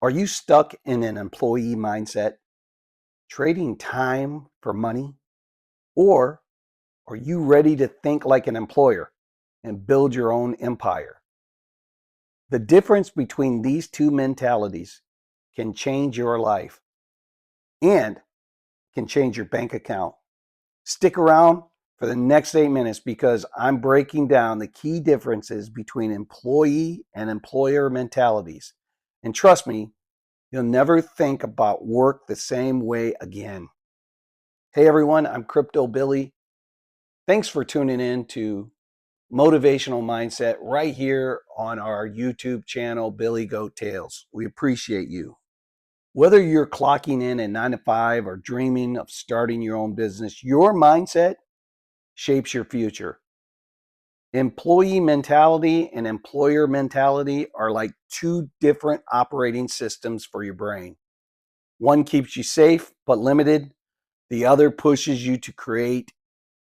Are you stuck in an employee mindset, trading time for money? Or are you ready to think like an employer and build your own empire? The difference between these two mentalities can change your life and can change your bank account. Stick around for the next 8 minutes because I'm breaking down the key differences between employee and employer mentalities. And trust me, you'll never think about work the same way again. Hey everyone, I'm Crypto Billy. Thanks for tuning in to Motivational Mindset right here on our YouTube channel, Billy Goat Tales. We appreciate you. Whether you're clocking in at 9 to 5 or dreaming of starting your own business, your mindset shapes your future. Employee mentality and employer mentality are like two different operating systems for your brain. One keeps you safe but limited. The other pushes you to create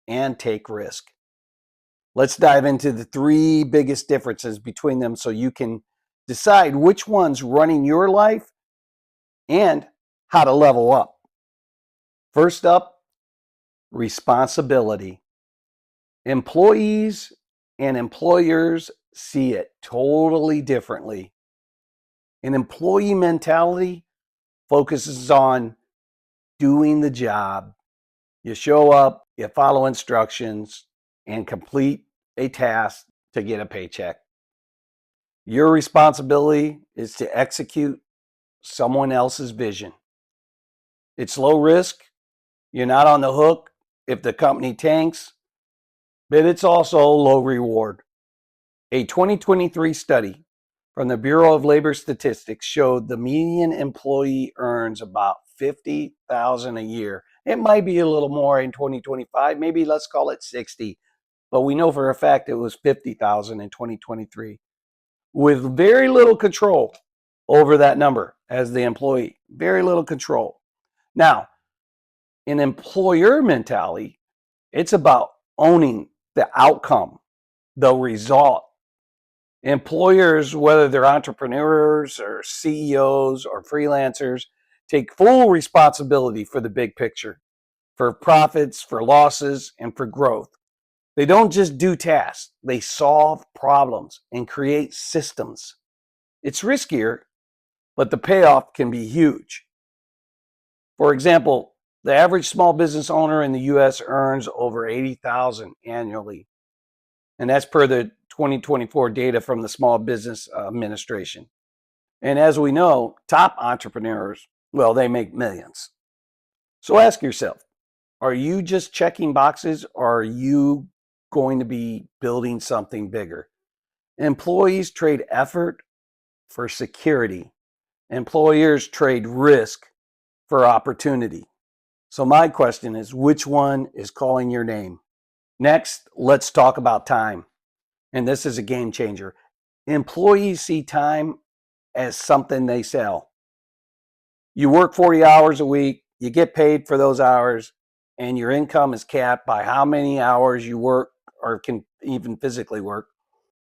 and take risk. Let's dive into the three biggest differences between them so you can decide which one's running your life and how to level up. First up, responsibility. Employees and employers see it totally differently. An employee mentality focuses on doing the job. You show up, you follow instructions, and complete a task to get a paycheck. Your responsibility is to execute someone else's vision. It's low risk. You're not on the hook if the company tanks, but it's also low reward. A 2023 study from the Bureau of Labor Statistics showed the median employee earns about $50,000 a year. It might be a little more in 2025, maybe let's call it 60, but we know for a fact it was 50,000 in 2023 with very little control over that number as the employee. Very little control. Now, in employer mentality, it's about owning the outcome, the result. Employers, whether they're entrepreneurs or CEOs or freelancers, take full responsibility for the big picture, for profits, for losses, and for growth. They don't just do tasks, they solve problems and create systems. It's riskier, but the payoff can be huge. For example, the average small business owner in the US earns over $80,000 annually. And that's per the 2024 data from the Small Business Administration. And as we know, top entrepreneurs, well, they make millions. So ask yourself, are you just checking boxes or are you going to be building something bigger? Employees trade effort for security. Employers trade risk for opportunity. So my question is, which one is calling your name? Next, let's talk about time. And this is a game changer. Employees see time as something they sell. You work 40 hours a week, you get paid for those hours, and your income is capped by how many hours you work or can even physically work.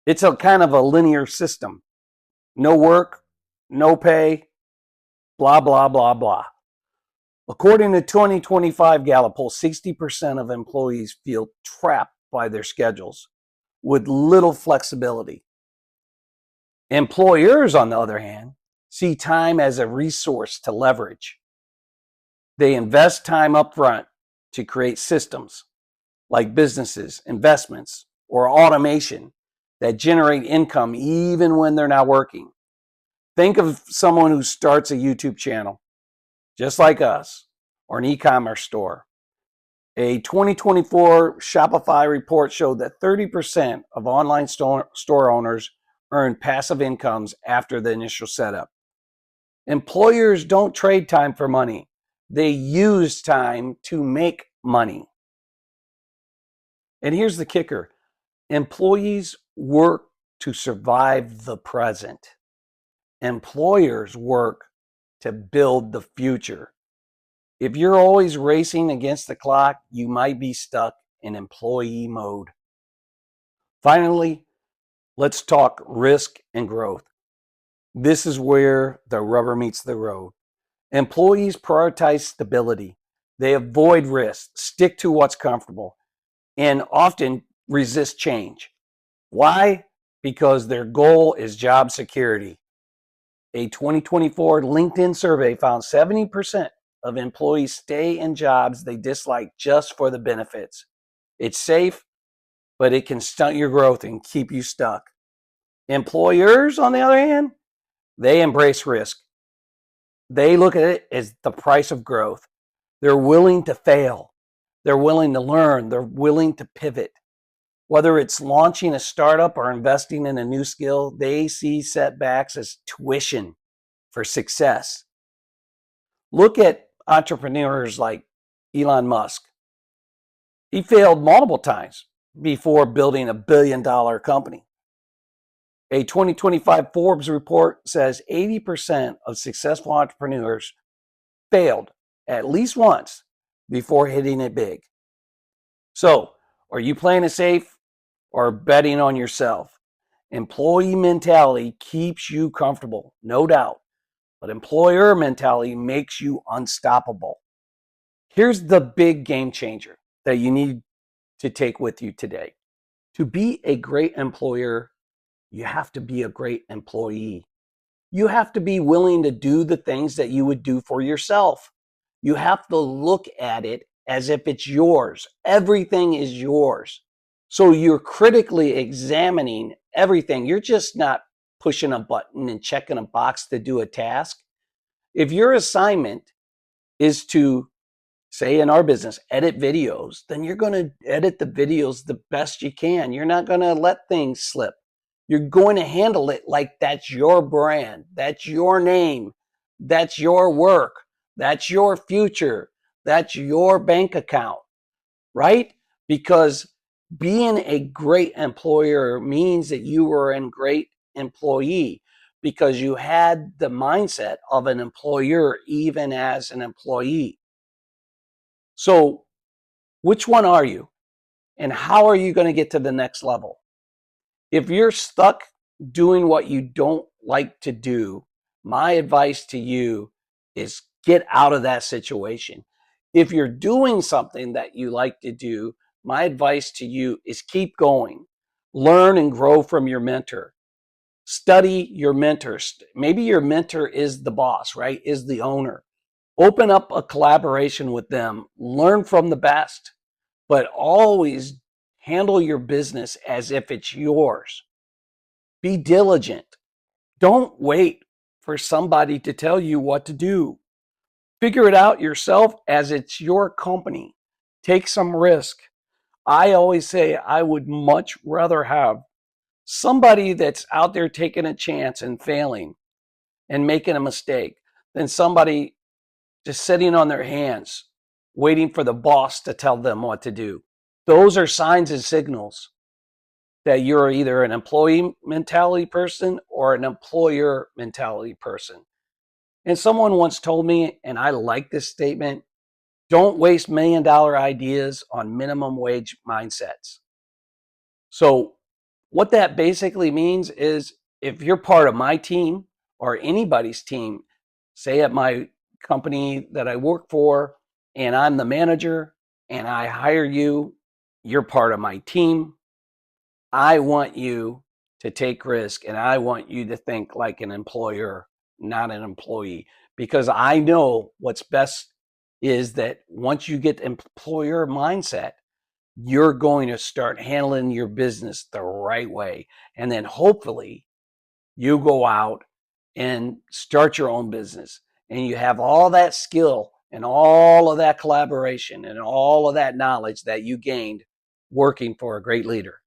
It's a kind of a linear system. No work, no pay, blah, blah, blah, blah. According to 2025 Gallup poll, 60% of employees feel trapped by their schedules with little flexibility. Employers, on the other hand, see time as a resource to leverage. They invest time up front to create systems like businesses, investments, or automation that generate income even when they're not working. Think of someone who starts a YouTube channel, just like us, or an e-commerce store. A 2024 Shopify report showed that 30% of online store owners earn passive incomes after the initial setup. Employers don't trade time for money. They use time to make money. And here's the kicker. Employees work to survive the present. Employers work to build the future. If you're always racing against the clock, you might be stuck in employee mode. Finally, let's talk risk and growth. This is where the rubber meets the road. Employees prioritize stability. They avoid risk, stick to what's comfortable, and often resist change. Why? Because their goal is job security. A 2024 LinkedIn survey found 70% of employees stay in jobs they dislike just for the benefits. It's safe, but it can stunt your growth and keep you stuck. Employers, on the other hand, they embrace risk. They look at it as the price of growth. They're willing to fail. They're willing to learn. They're willing to pivot. Whether it's launching a startup or investing in a new skill, they see setbacks as tuition for success. Look at entrepreneurs like Elon Musk. He failed multiple times before building a $1 billion company. A 2025 Forbes report says 80% of successful entrepreneurs failed at least once before hitting it big. So, are you playing it safe or betting on yourself? Employee mentality keeps you comfortable, no doubt, but employer mentality makes you unstoppable. Here's the big game changer that you need to take with you today. To be a great employer, you have to be a great employee. You have to be willing to do the things that you would do for yourself. You have to look at it as if it's yours. Everything is yours. So you're critically examining everything. You're just not pushing a button and checking a box to do a task. If your assignment is to, say in our business, edit videos, then you're going to edit the videos the best you can. You're not going to let things slip. You're going to handle it like that's your brand, that's your name, that's your work, that's your future, that's your bank account, right? Because being a great employer means that you were a great employee because you had the mindset of an employer even as an employee. So, which one are you? And how are you going to get to the next level? If you're stuck doing what you don't like to do, my advice to you is get out of that situation. If you're doing something that you like to do, my advice to you is keep going. Learn and grow from your mentor. Study your mentors. Maybe your mentor is the boss, right? Is the owner. Open up a collaboration with them. Learn from the best, but always handle your business as if it's yours. Be diligent. Don't wait for somebody to tell you what to do. Figure it out yourself as it's your company. Take some risk. I always say I would much rather have somebody that's out there taking a chance and failing and making a mistake than somebody just sitting on their hands waiting for the boss to tell them what to do. Those are signs and signals that you're either an employee mentality person or an employer mentality person. And someone once told me, and I like this statement, don't waste $1 million ideas on minimum wage mindsets. So, what that basically means is if you're part of my team or anybody's team, say at my company that I work for, and I'm the manager and I hire you, you're part of my team. I want you to take risk and I want you to think like an employer, not an employee, because I know what's best is that once you get the employer mindset, you're going to start handling your business the right way. And then hopefully you go out and start your own business and you have all that skill and all of that collaboration and all of that knowledge that you gained working for a great leader.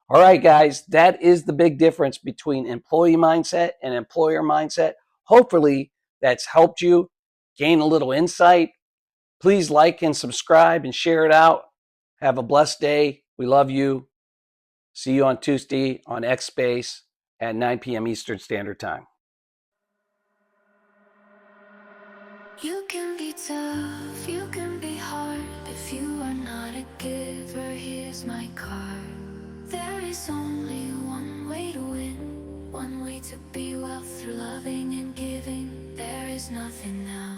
All right, guys, that is the big difference between employee mindset and employer mindset. Hopefully, that's helped you gain a little insight. Please like and subscribe and share it out. Have a blessed day. We love you. See you on Tuesday on X Space at 9 p.m. Eastern Standard Time. You can be tough, you can be hard. If you are not a giver, here's my card. There is only one way to win. One way to be well through loving and giving. There is nothing now.